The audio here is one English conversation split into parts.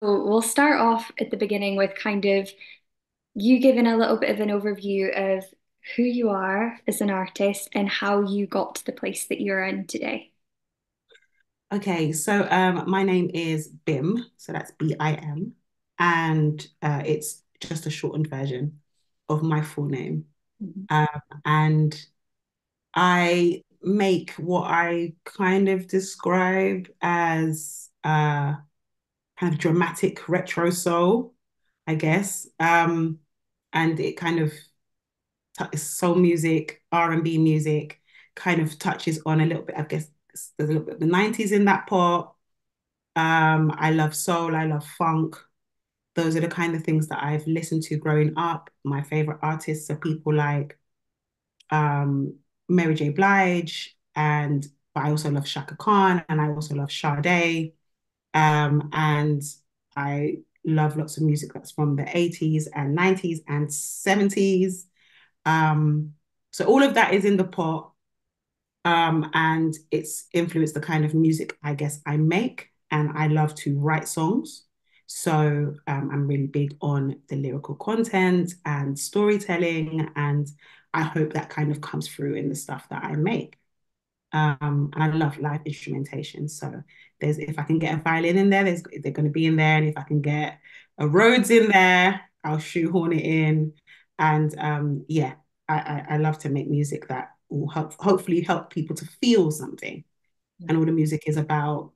So we'll start off at the beginning with kind of you giving a little bit of an overview of who you are as an artist and how you got to the place that you're in today. Okay, so my name is BIM, so that's BIM, and it's just a shortened version of my full name. Mhm. Um, and I make what I kind of describe as kind of dramatic retro soul, I guess. And it kind of soul music, R&B music, kind of touches on a little bit, I guess there's a little bit of the 90s in that part. I love soul, I love funk. Those are the kind of things that I've listened to growing up. My favorite artists are people like um, Mary J. Blige, and but I also love Shaka Khan, and I also love Sade. And I love lots of music that's from the 80s and 90s and 70s. Um, so all of that is in the pot. And it's influenced the kind of music I guess I make, and I love to write songs. So I'm really big on the lyrical content and storytelling, and I hope that kind of comes through in the stuff that I make. And I love live instrumentation. So there's if I can get a violin in there, they're going to be in there, and if I can get a Rhodes in there, I'll shoehorn it in. And yeah, I love to make music that will hopefully help people to feel something. And all the music is about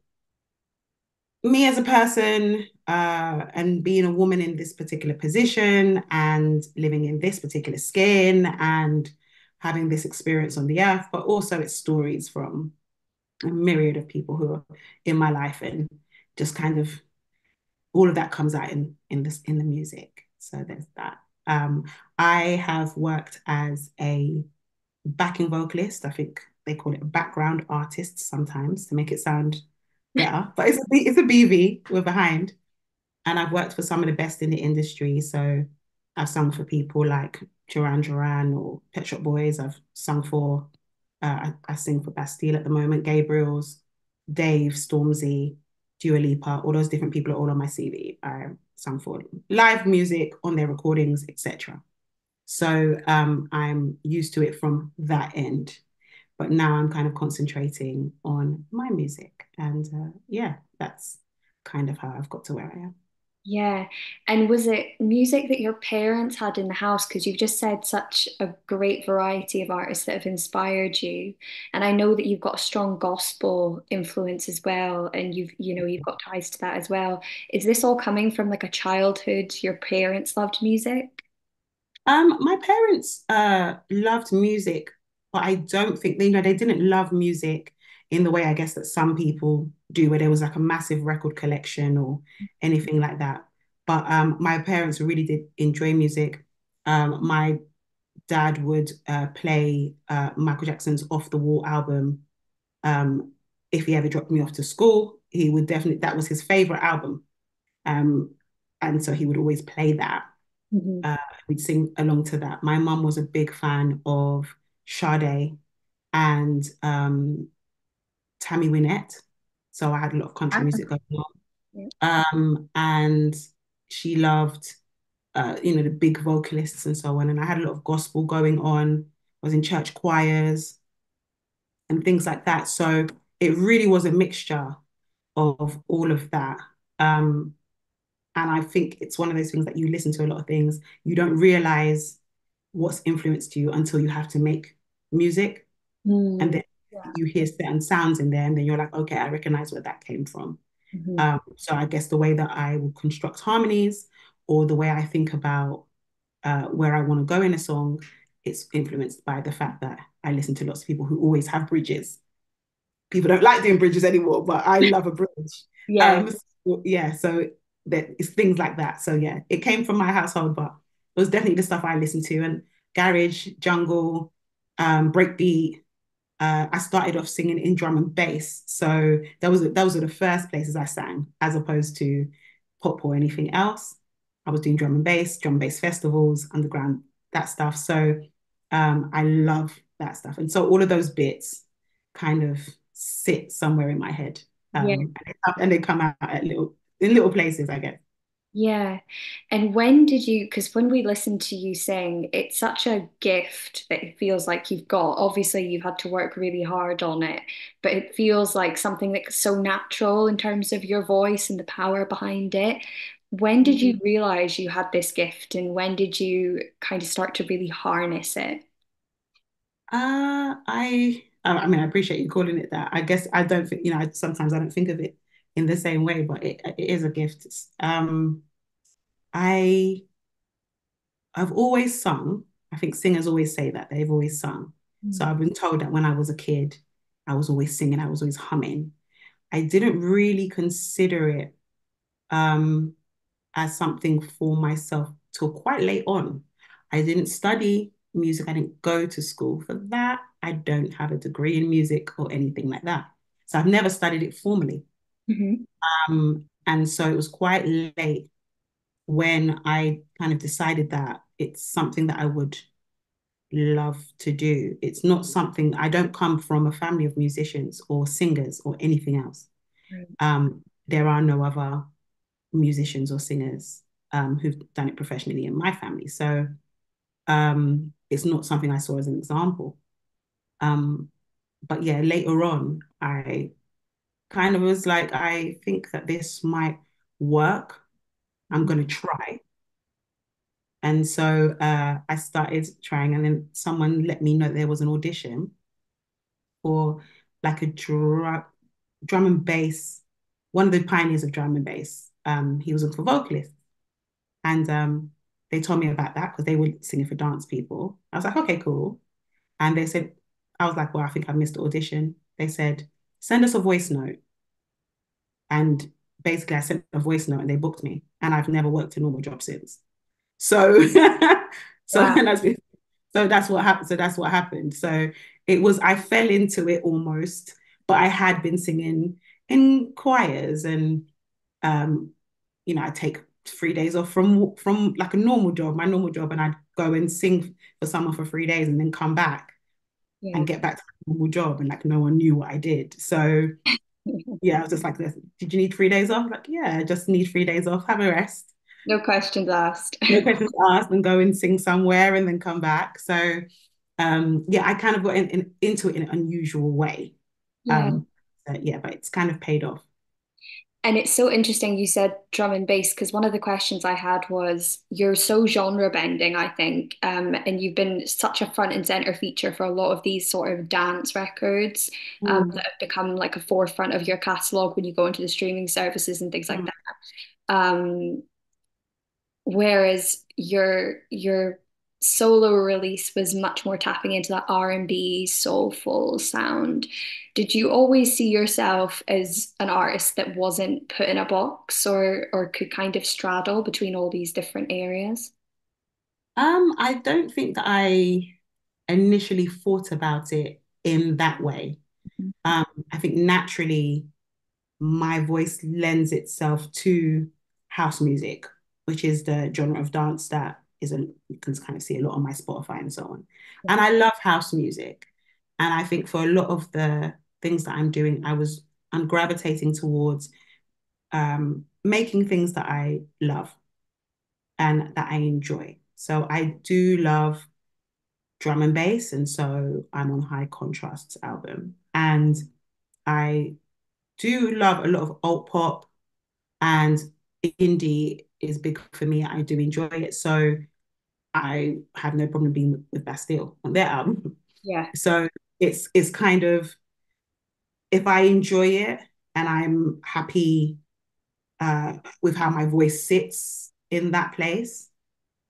me as a person, and being a woman in this particular position and living in this particular skin and having this experience on the earth, but also it's stories from a myriad of people who are in my life, and just kind of all of that comes out in the music. So there's that. Um, I have worked as a backing vocalist. I think they call it a background artist sometimes to make it sound better, but it's a BV. We're behind, and I've worked for some of the best in the industry. So I've sung for people like Duran Duran or Pet Shop Boys. I've sung for I sing for Bastille at the moment, Gabriel's, Dave, Stormzy, Dua Lipa, all those different people are all on my CV. I sung for live music on their recordings, etc. So I'm used to it from that end. But now I'm kind of concentrating on my music. And yeah, that's kind of how I've got to where I am. Yeah. And was it music that your parents had in the house? Because you've just said such a great variety of artists that have inspired you. And I know that you've got a strong gospel influence as well, and you've got ties to that as well. Is this all coming from like a childhood, your parents loved music? My parents loved music, but I don't think they didn't love music in the way I guess that some people do, where there was like a massive record collection or anything like that. But my parents really did enjoy music. My dad would play Michael Jackson's Off the Wall album. Um, if he ever dropped me off to school, he would definitely, that was his favorite album. Um, and so he would always play that. Mhm. Uh, we'd sing along to that. My mum was a big fan of Sade and Tammy Wynette. So I had a lot of country Ah, music going on. yeah. And she loved, the big vocalists and so on. And I had a lot of gospel going on. I was in church choirs and things like that. So it really was a mixture of all of that. Um, and I think it's one of those things that you listen to a lot of things, you don't realize what's influenced you until you have to make music. And Hmm. then you hear certain sounds in there, and then you're like, okay, I recognize where that came from. Mhm. So I guess the way that I will construct harmonies or the way I think about where I want to go in a song, it's influenced by the fact that I listen to lots of people who always have bridges. People don't like doing bridges anymore, but I love a bridge. Yeah. Yeah, so that it's things like that. So yeah, it came from my household, but it was definitely the stuff I listened to, and garage, jungle, breakbeat. I started off singing in drum and bass, so those were the first places I sang, as opposed to pop or anything else. I was doing drum and bass festivals, underground, that stuff. So I love that stuff, and so all of those bits kind of sit somewhere in my head, Yeah. and they come out at little in little places, I guess. Yeah. And when did you, because when we listen to you sing, it's such a gift that it feels like you've got. Obviously, you've had to work really hard on it, but it feels like something that's so natural in terms of your voice and the power behind it. When did you realize you had this gift, and when did you kind of start to really harness it? I mean, I appreciate you calling it that. I guess I don't think, sometimes I don't think of it in the same way, but it is a gift. I I've always sung. I think singers always say that they've always sung. So Mm. I've been told that when I was a kid, I was always singing, I was always humming. I didn't really consider it um, as something for myself till quite late on. I didn't study music. I didn't go to school for that. I don't have a degree in music or anything like that. So I've never studied it formally. Hmm. And so it was quite late when I kind of decided that it's something that I would love to do. It's not something, I don't come from a family of musicians or singers or anything else. Right. There are no other musicians or singers who've done it professionally in my family. So it's not something I saw as an example. Um, but yeah, later on, I kind of was like, I think that this might work. I'm going to try. And so I started trying, and then someone let me know there was an audition for like a drum and bass, one of the pioneers of drum and bass. He was looking for vocalists. And they told me about that because they were singing for dance people. I was like, okay, cool. And they said, I was like, well, I think I missed the audition. They said, send us a voice note. And basically, I sent a voice note and they booked me. And I've never worked a normal job since. So, so Wow. that's so that's what happened. So that's what happened. So it was, I fell into it almost, but I had been singing in choirs and um, I take 3 days off from like a normal job, my normal job, and I'd go and sing for someone for 3 days and then come back Yeah. and get back to my normal job, and like no one knew what I did. So yeah, I was just like, did you need 3 days off? Like, yeah, I just need 3 days off, have a rest. No questions asked. No questions asked, and go and sing somewhere and then come back. So yeah, I kind of got into it in an unusual way. Yeah. Um, yeah, but it's kind of paid off. And it's so interesting you said drum and bass because one of the questions I had was you're so genre bending, I think, and you've been such a front and center feature for a lot of these sort of dance records Mm, that have become like a forefront of your catalog when you go into the streaming services and things like mm. that. Whereas your solo release was much more tapping into that R&B soulful sound. Did you always see yourself as an artist that wasn't put in a box or could kind of straddle between all these different areas? I don't think that I initially thought about it in that way. I think naturally my voice lends itself to house music, which is the genre of dance that you can kind of see a lot on my Spotify and so on. And I love house music. And I think for a lot of the things that I'm doing, I'm gravitating towards making things that I love and that I enjoy. So I do love drum and bass, and so I'm on High Contrasts album. And I do love a lot of alt pop, and indie is big for me. I do enjoy it. So I have no problem being with Bastille on their album. Yeah. So it's kind of, if I enjoy it and I'm happy with how my voice sits in that place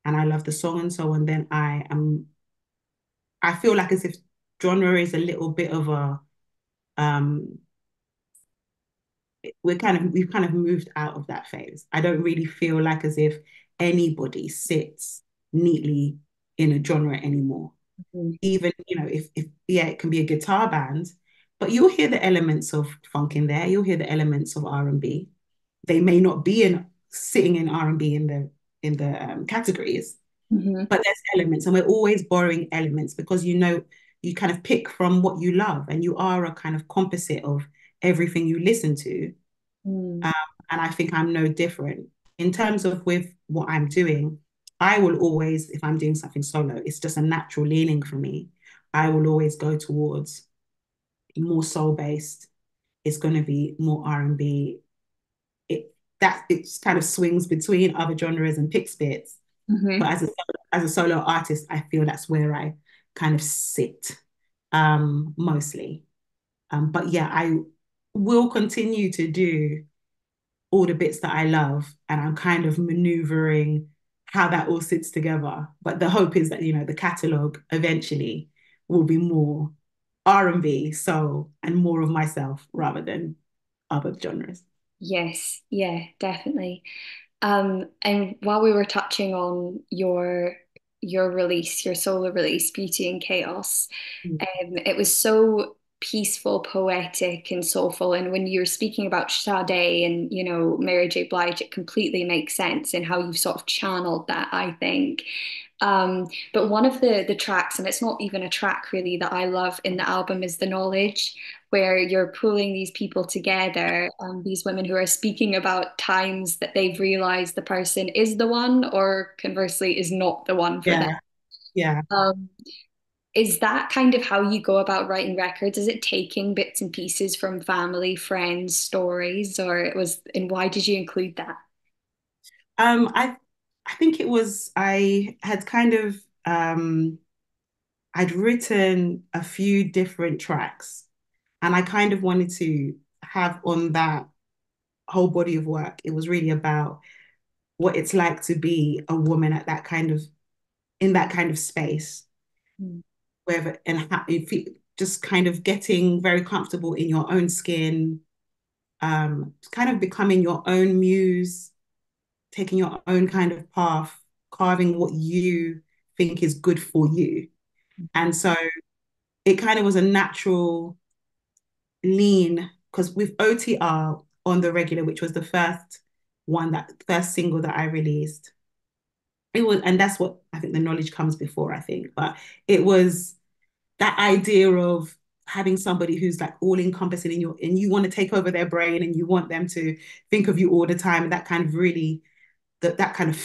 and I love the song and so on, then I feel like as if genre is a little bit of a um we've kind of moved out of that phase. I don't really feel like as if anybody sits neatly in a genre anymore. Mhm. Even, if yeah, it can be a guitar band, but you'll hear the elements of funk in there, you'll hear the elements of R&B. They may not be in sitting in R&B in the categories, Mhm. but there's elements, and we're always borrowing elements because you kind of pick from what you love, and you are a kind of composite of everything you listen to. Mm. And I think I'm no different. In terms of with what I'm doing, I will always, if I'm doing something solo, it's just a natural leaning for me. I will always go towards more soul based. It's going to be more R&B. It it kind of swings between other genres and picks bits. But Hmm. as a solo artist, I feel that's where I kind of sit mostly. But yeah, I will continue to do all the bits that I love, and I'm kind of maneuvering how that all sits together. But the hope is that, the catalogue eventually will be more R&B, soul, and more of myself rather than other genres. Yes, yeah, definitely. And while we were touching on your release, your solo release, Beauty and Chaos, it was so peaceful, poetic, and soulful. And when you're speaking about Sade and Mary J. Blige, it completely makes sense in how you've sort of channeled that, I think. But one of the tracks, and it's not even a track really that I love in the album, is The Knowledge, where you're pulling these people together, these women who are speaking about times that they've realized the person is the one, or conversely, is not the one for them. Yeah, yeah. Um, is that kind of how you go about writing records? Is it taking bits and pieces from family, friends, stories, or and why did you include that? I think it was I had kind of I'd written a few different tracks, and I kind of wanted to have on that whole body of work. It was really about what it's like to be a woman at that kind of in that kind of space, Mm. where and how, if you just kind of getting very comfortable in your own skin, kind of becoming your own muse, taking your own kind of path, carving what you think is good for you. And so it kind of was a natural lean because with OTR on the regular, which was the first single that I released, it was, and that's what I think the knowledge comes before, I think, but it was that idea of having somebody who's like all encompassing in your, and you want to take over their brain and you want them to think of you all the time. And that kind of really, that kind of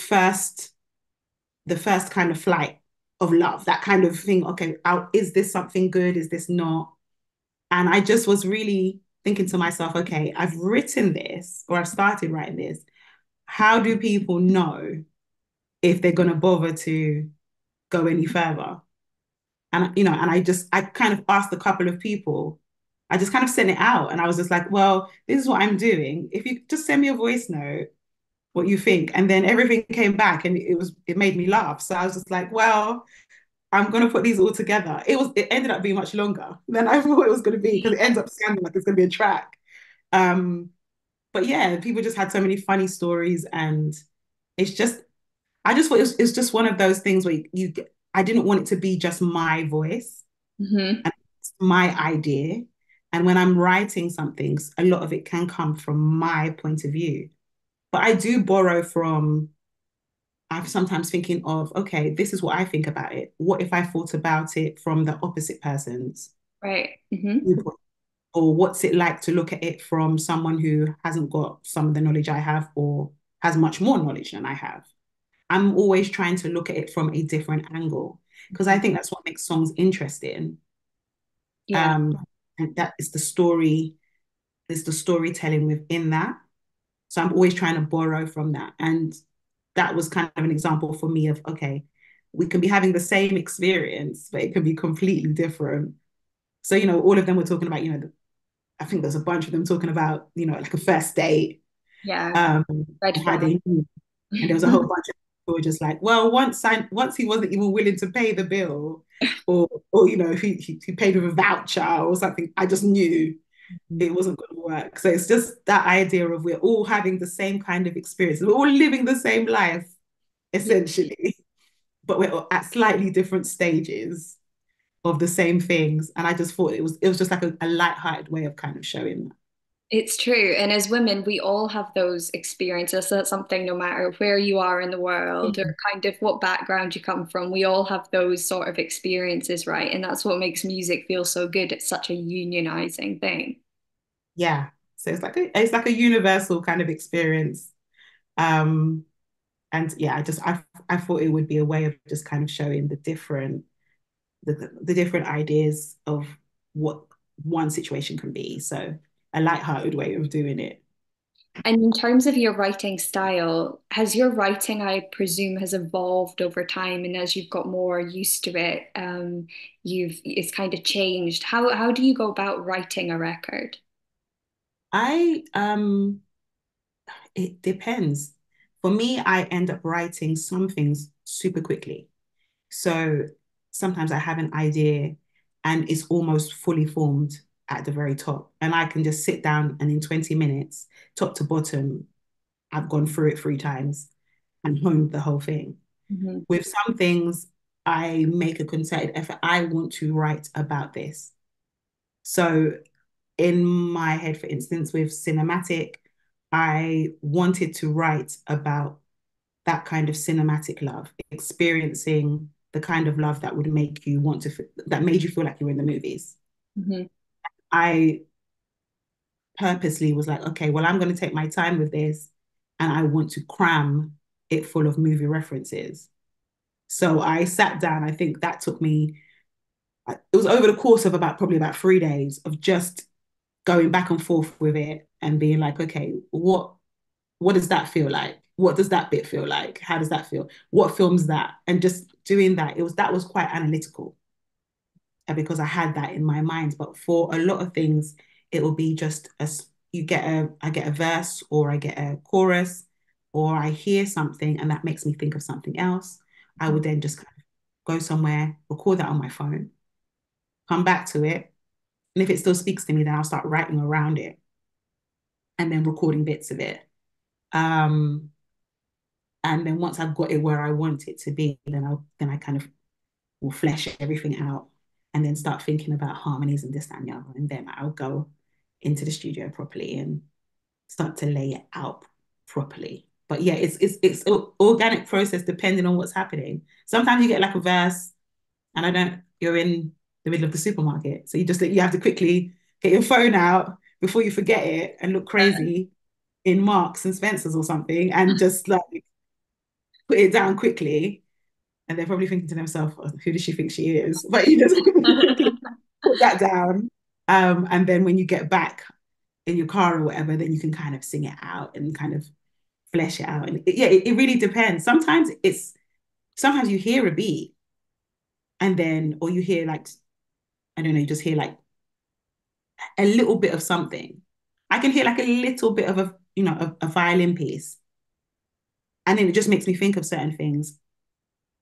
the first kind of flight of love, that kind of thing. Okay, is this something good? Is this not? And I just was really thinking to myself, okay, I've written this or I've started writing this. How do people know if they're going to bother to go any further? And, I kind of asked a couple of people, I just kind of sent it out. And I was just like, well, this is what I'm doing. If you just send me a voice note, what you think. And then everything came back and it made me laugh. So I was just like, well, I'm gonna put these all together. It ended up being much longer than I thought it was gonna be because it ends up sounding like it's gonna be a track. Um, but yeah, people just had so many funny stories, and it's just I just thought it's just one of those things where I didn't want it to be just my voice Hmm. and it's my idea. And when I'm writing something, a lot of it can come from my point of view. But I do borrow from I'm sometimes thinking of, okay, this is what I think about it. What if I thought about it from the opposite person's Right. Hmm. viewpoint? Or what's it like to look at it from someone who hasn't got some of the knowledge I have or has much more knowledge than I have? I'm always trying to look at it from a different angle because I think that's what makes songs interesting. Yeah. Um, and that is the storytelling within that. So I'm always trying to borrow from that. And that was kind of an example for me of, okay, we can be having the same experience, but it can be completely different. So, all of them were talking about, I think there's a bunch of them talking about, like a first date, Yeah. um, Red and how flag. they knew. And there was a whole bunch of people who were just like, well, once he wasn't even willing to pay the bill, or he paid with a voucher or something, I just knew it wasn't going to work. So it's just that idea of we're all having the same kind of experience. We're all living the same life, Yeah. essentially, but we're at slightly different stages of the same things. And I just thought it was just like a light-hearted way of kind of showing that. It's true. And as women, we all have those experiences. That's something no matter where you are in the world or Mm. kind of what background you come from, we all have those sort of experiences, right? And that's what makes music feel so good. It's such a unionizing thing. Yeah. So it's like a universal kind of experience. Um, and yeah, I thought it would be a way of just kind of showing the different ideas of what one situation can be. So a light-hearted way of doing it. And in terms of your writing style, has your writing, I presume, has evolved over time, and as you've got more used to it, it's kind of changed. How do you go about writing a record? I It depends. For me, I end up writing some things super quickly. So sometimes I have an idea and it's almost fully formed at the very top. And I can just sit down and in 20 minutes, top to bottom, I've gone through it 3 times and honed the whole thing. Hmm. With some things, I make a concerted effort. I want to write about this. So in my head, for instance, with cinematic, I wanted to write about that kind of cinematic love, experiencing the kind of love that would make you want to, that made you feel like you were in the movies. Hmm. I purposely was like, okay, well, I'm going to take my time with this and I want to cram it full of movie references. So I sat down, I think that took me, it was over the course of probably about 3 days of just going back and forth with it and being like, okay, what does that feel like? What does that bit feel like? How does that feel? What film's that? And just doing that, that was quite analytical because I had that in my mind. But for a lot of things, it will be just I get a verse or I get a chorus or I hear something and that makes me think of something else. I would then just kind of go somewhere, record that on my phone, come back to it. And if it still speaks to me, then I'll start writing around it and then recording bits of it. Um, And then once I've got it where I want it to be, then I kind of will flesh everything out and then start thinking about harmonies and this, that, and the other. And then I'll go into the studio properly and start to lay it out properly. But yeah, it's an organic process depending on what's happening. Sometimes you get like a verse and you're in the middle of the supermarket. So you have to quickly get your phone out before you forget it and look crazy in Marks and Spencer's or something and just like put it down quickly, and they're probably thinking to themselves, "Oh, who does she think she is?" But you just quickly put that down. And then when you get back in your car or whatever, then you can kind of sing it out and kind of flesh it out. And it really depends. Sometimes you hear a beat and then, or you hear like, I don't know, you just hear like a little bit of something. I can hear like a little bit of a violin piece. And then it just makes me think of certain things.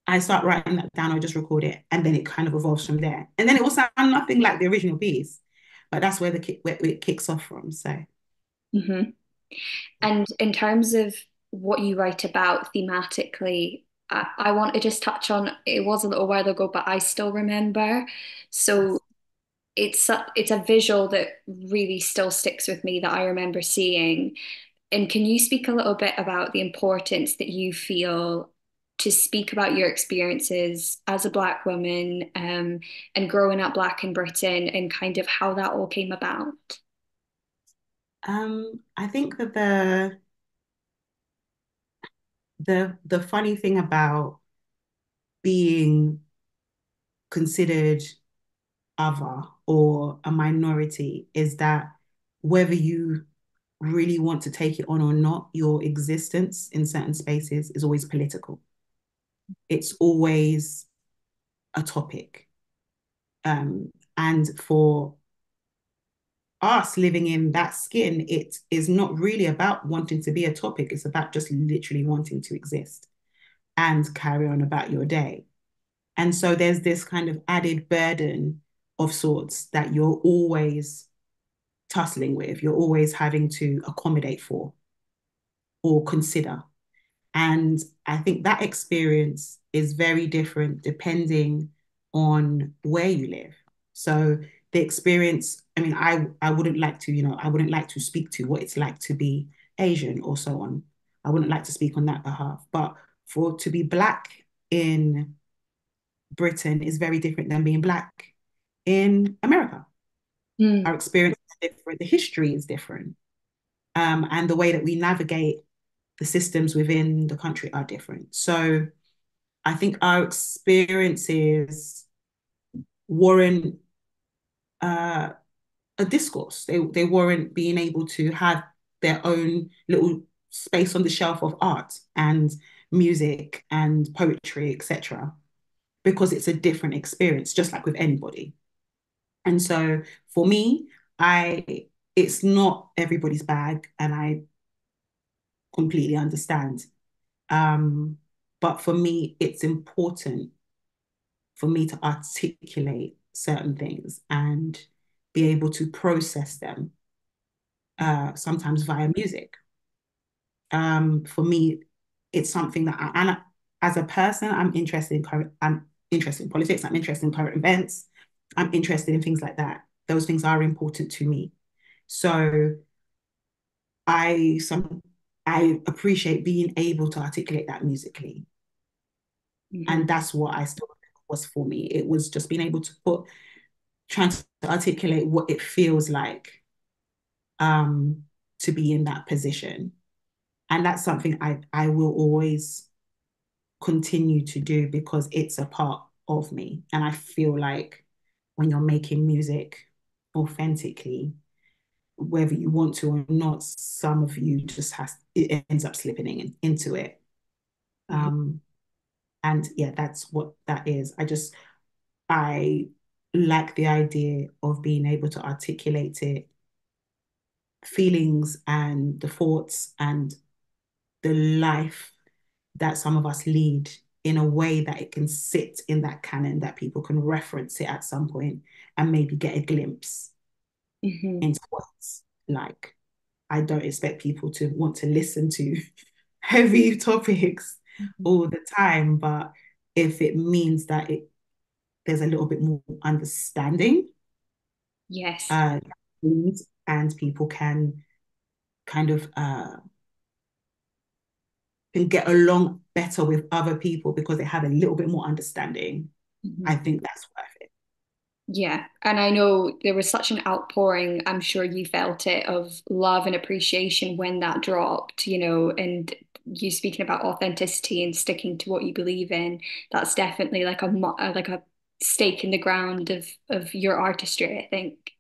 I start writing that down or just record it, and then it kind of evolves from there. And then it will sound nothing like the original piece, but that's where it kicks off from. So Hmm. And in terms of what you write about thematically, I want to just touch on, it was a little while ago, but I still remember. So it's a visual that really still sticks with me that I remember seeing. And can you speak a little bit about the importance that you feel to speak about your experiences as a Black woman, and growing up Black in Britain and kind of how that all came about? I think that the funny thing about being considered other or a minority is that whether you really want to take it on or not, your existence in certain spaces is always political. It's always a topic. And for us living in that skin, it is not really about wanting to be a topic. It's about just literally wanting to exist and carry on about your day. And so there's this kind of added burden of sorts that you're always tussling with, you're always having to accommodate for or consider. And I think that experience is very different depending on where you live. So the experience, I mean, I wouldn't like to, I wouldn't like to speak to what it's like to be Asian or so on. I wouldn't like to speak on that behalf. But for to be Black in Britain is very different than being Black in America. Mm. Our experience is different. The history is different. and the way that we navigate the systems within the country are different. So I think our experiences warrant uh, a discourse. They warrant being able to have their own little space on the shelf of art and music and poetry, etc. Because it's a different experience, just like with anybody. And so for me, I it's not everybody's bag, and I completely understand. Um, but for me, it's important for me to articulate certain things and be able to process them, sometimes via music. For me, it's something that and as a person, I'm interested in politics, I'm interested in current events, I'm interested in things like that. Those things are important to me. So I some I appreciate being able to articulate that musically. Hmm. And that's what I still was for me. It was just being able to trying to articulate what it feels like um, to be in that position. And that's something I will always continue to do because it's a part of me. And I feel like when you're making music authentically, whether you want to or not, some of you just it ends up slipping into it. Hmm. Um, and yeah, that's what that is. I like the idea of being able to articulate it, feelings and the thoughts and the life that some of us lead in a way that it can sit in that canon that people can reference it at some point and maybe get a glimpse Hmm. into what it's like. I don't expect people to want to listen to heavy topics all the time, but if it means that there's a little bit more understanding, Yes. uh, and people can kind of can get along better with other people because they have a little bit more understanding. Hmm. I think that's worth it. Yeah, and I know there was such an outpouring, I'm sure you felt it, of love and appreciation when that dropped, and you speaking about authenticity and sticking to what you believe in, that's definitely like like a stake in the ground of your artistry, I think.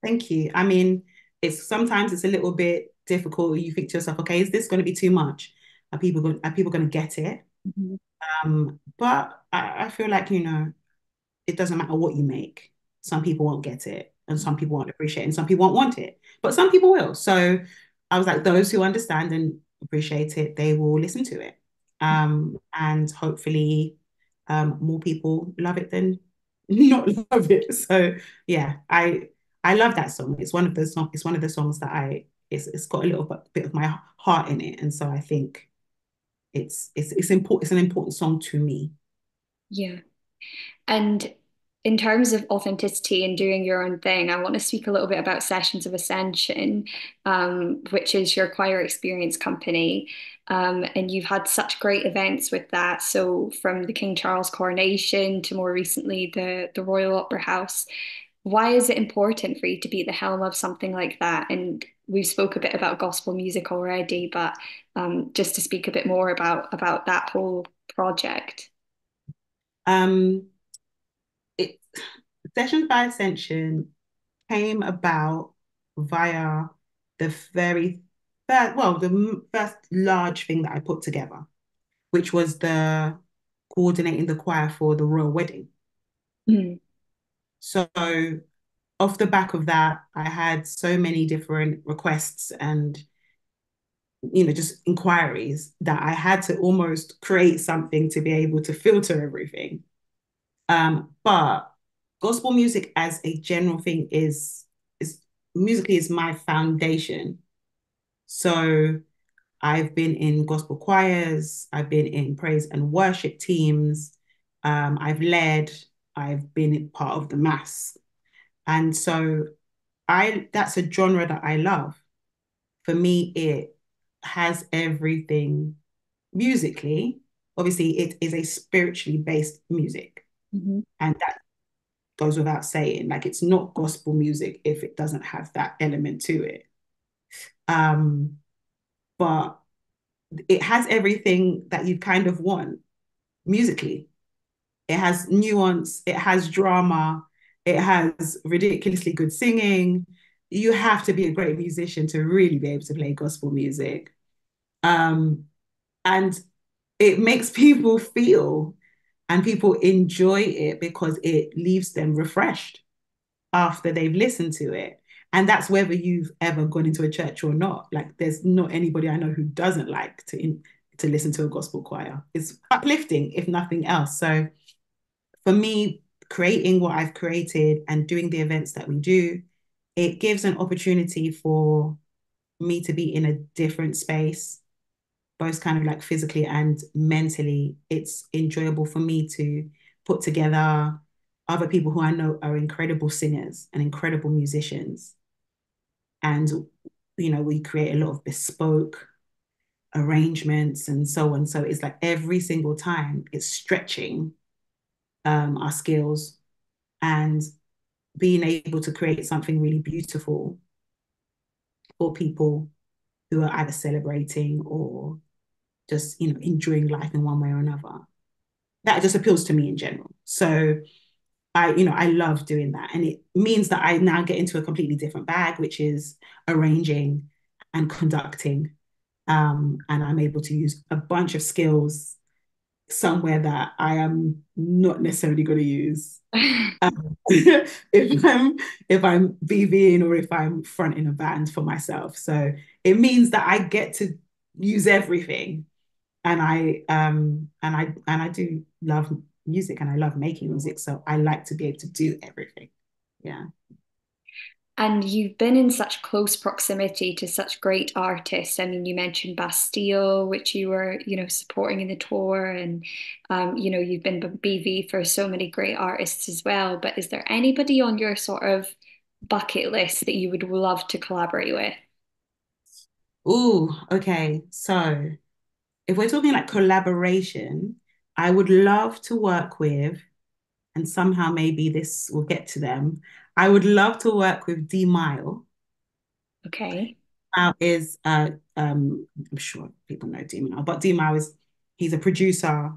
Thank you. I mean, it's sometimes it's a little bit difficult. You think to yourself, okay, is this going to be too much? Are people going to get it? Mhm. But I feel like, it doesn't matter what you make. Some people won't get it, and some people won't appreciate it, and some people won't want it, but some people will. So I was like, those who understand and appreciate it, they will listen to it. And hopefully, more people love it than not love it. So yeah, I love that song. It's one of the songs that it's got a little bit of my heart in it, and so I think it's important. It's an important song to me. Yeah. And in terms of authenticity and doing your own thing, I want to speak a little bit about Sessions of Ascension, which is your choir experience company. And you've had such great events with that. So from the King Charles coronation to more recently the Royal Opera House. Why is it important for you to be at the helm of something like that? And we've spoke a bit about gospel music already, but just to speak a bit more about that whole project. Um, it Sessions by Ascension came about via the very first, well, the first large thing that I put together, which was the coordinating the choir for the royal wedding. Mm. So off the back of that, I had so many different requests and just inquiries that I had to almost create something to be able to filter everything. But gospel music as a general thing is musically is my foundation. So I've been in gospel choirs, I've been in praise and worship teams, I've led, I've been part of the mass. And so I that's a genre that I love. For me, it has everything musically. Obviously, it is a spiritually based music. Mhm. And that goes without saying. Like it's not gospel music if it doesn't have that element to it. Um, but it has everything that you kind of want musically. It has nuance, it has drama, it has ridiculously good singing. You have to be a great musician to really be able to play gospel music. Um, and it makes people feel and people enjoy it because it leaves them refreshed after they've listened to it. And that's whether you've ever gone into a church or not. Like, there's not anybody I know who doesn't like to listen to a gospel choir. It's uplifting, if nothing else. So for me, creating what I've created and doing the events that we do, it gives an opportunity for me to be in a different space, both kind of like physically and mentally. It's enjoyable for me to put together other people who I know are incredible singers and incredible musicians. And, we create a lot of bespoke arrangements and so on. So it's like every single time it's stretching our skills and being able to create something really beautiful for people who are either celebrating or just, enjoying life in one way or another. That just appeals to me in general. So I love doing that. And it means that I now get into a completely different bag, which is arranging and conducting. And I'm able to use a bunch of skills somewhere that I am not necessarily going to use if I'm BVing or if I'm fronting a band for myself. So it means that I get to use everything, and I do love music and I love making music. So I like to be able to do everything. Yeah. And you've been in such close proximity to such great artists. I mean, you mentioned Bastille, which you were, supporting in the tour, and you've been BV for so many great artists as well. But is there anybody on your sort of bucket list that you would love to collaborate with? Ooh, okay. So if we're talking like collaboration, I would love to work with, and somehow maybe this will get to them. I would love to work with D Mile. Okay. Mile is I'm sure people know D Mile, but D Mile is he's a producer,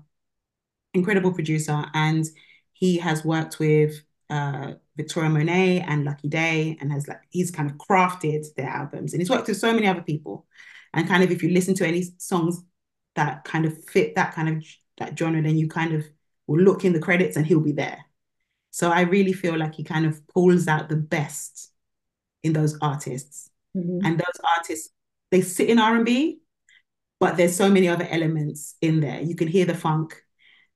incredible producer, and he has worked with Victoria Monet and Lucky Day, and he's kind of crafted their albums, and he's worked with so many other people. And kind of if you listen to any songs that kind of fit that kind of that genre, then you kind of will look in the credits and he'll be there. So I really feel like he kind of pulls out the best in those artists. Hmm. And those artists, they sit in R&B, but there's so many other elements in there. You can hear the funk,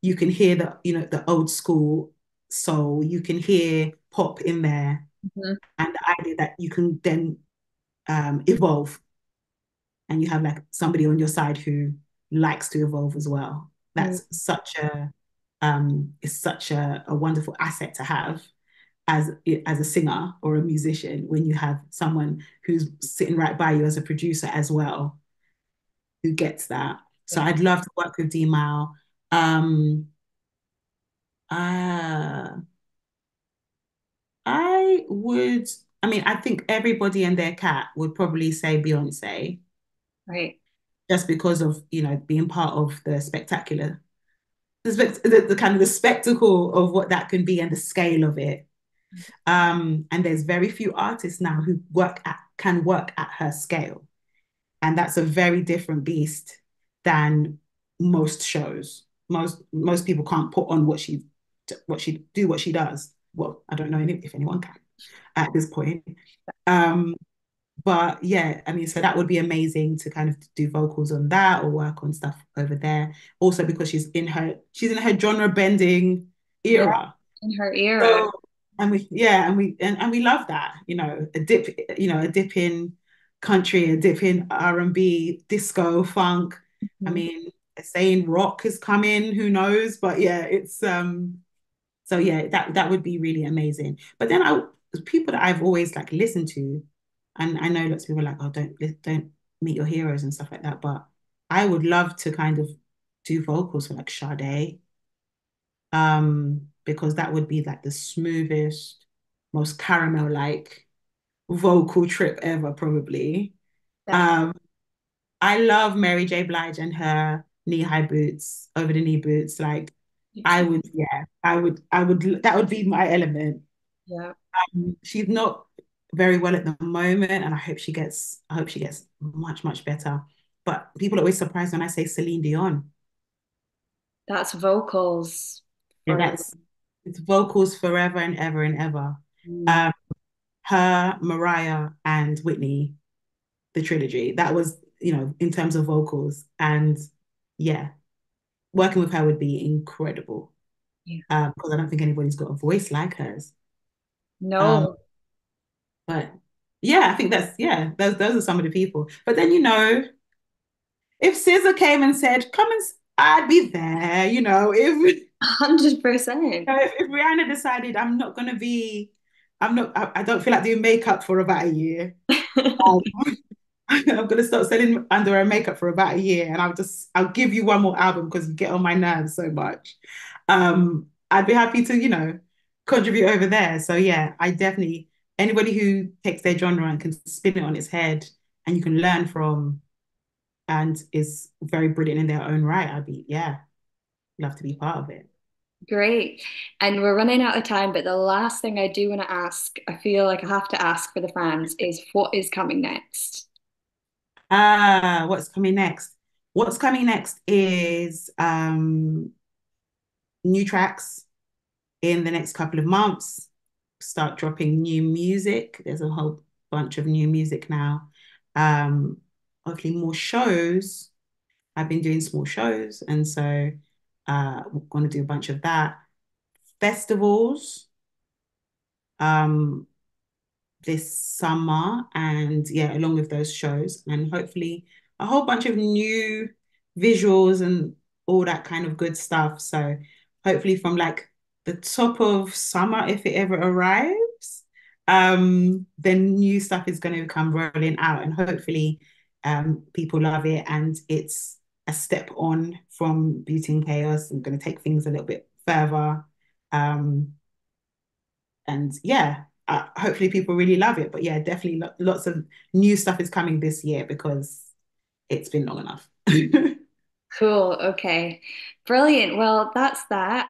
you can hear the old school soul, you can hear pop in there, Hmm. and the idea that you can then evolve, and you have like somebody on your side who likes to evolve as well. That's such a is such a wonderful asset to have as a singer or a musician, when you have someone who's sitting right by you as a producer as well, who gets that. So Yeah. I'd love to work with D Mal. Um, uh, I would, I mean, I think everybody and their cat would probably say Beyonce, Right. just because of, being part of the spectacular, the kind of the spectacle of what that can be and the scale of it. And there's very few artists now who can work at her scale. And that's a very different beast than most shows. Most people can't put on what she does. Well, I don't know if anyone can at this point. Um, but yeah, I mean, so that would be amazing to kind of do vocals on that or work on stuff over there. Also because she's in her genre bending Yeah. era. In her era. So, and we love that, a dip in country, a dip in R&B, disco, funk. I Mhm. mean, they're saying rock is coming, who knows? But yeah, it's so yeah, that would be really amazing. But then people that I've always like listened to, and I know lots of people are like, oh, don't meet your heroes and stuff like that. But I would love to kind of do vocals for like Sade, because that would be like the smoothest, most caramel like vocal trip ever, probably. That Um, I love Mary J. Blige and her knee-high boots, over the knee boots. Like I would, yeah, that would be my element. yeah. She's not very well at the moment, and I hope she gets much, much better. But people are always surprised when I say Celine Dion. That's vocals Yeah, for it's vocals forever and ever and ever. mm, Um, Her, Mariah, and Whitney, the trilogy. That was, in terms of vocals. And yeah, working with her would be incredible. yeah. Because I don't think anybody's got a voice like hers. Um, No, but yeah, I think those are some of the people. But then, if Scissor came and said, "Come and," I'd be there. If 100%. if Rihanna decided I don't feel like doing makeup for about a year. Um, I'm gonna start selling underwear and makeup for about a year, and I'll give you one more album because you get on my nerves so much. I'd be happy to, contribute over there. So yeah, I definitely anybody who takes their genre and can spin it on its head and you can learn from and is very brilliant in their own right, love to be part of it. Great. And we're running out of time, but the last thing I do want to ask, I feel like I have to ask for the fans, is what is coming next? What's coming next? What's coming next is new tracks in the next couple of months. Start dropping new music. There's a whole bunch of new music now. Um, Hopefully more shows. I've been doing small shows, and so we're going to do a bunch of that. Festivals. Um, this summer, and yeah, along with those shows, and hopefully a whole bunch of new visuals and all that kind of good stuff. So hopefully from like the top of summer, if it ever arrives, then new stuff is going to come rolling out, and hopefully people love it, and it's a step on from Beauty and Chaos. I'm going to take things a little bit further. Um, and yeah, hopefully people really love it. But yeah, definitely lots of new stuff is coming this year because it's been long enough. Cool. Okay. Brilliant. Well, that's that.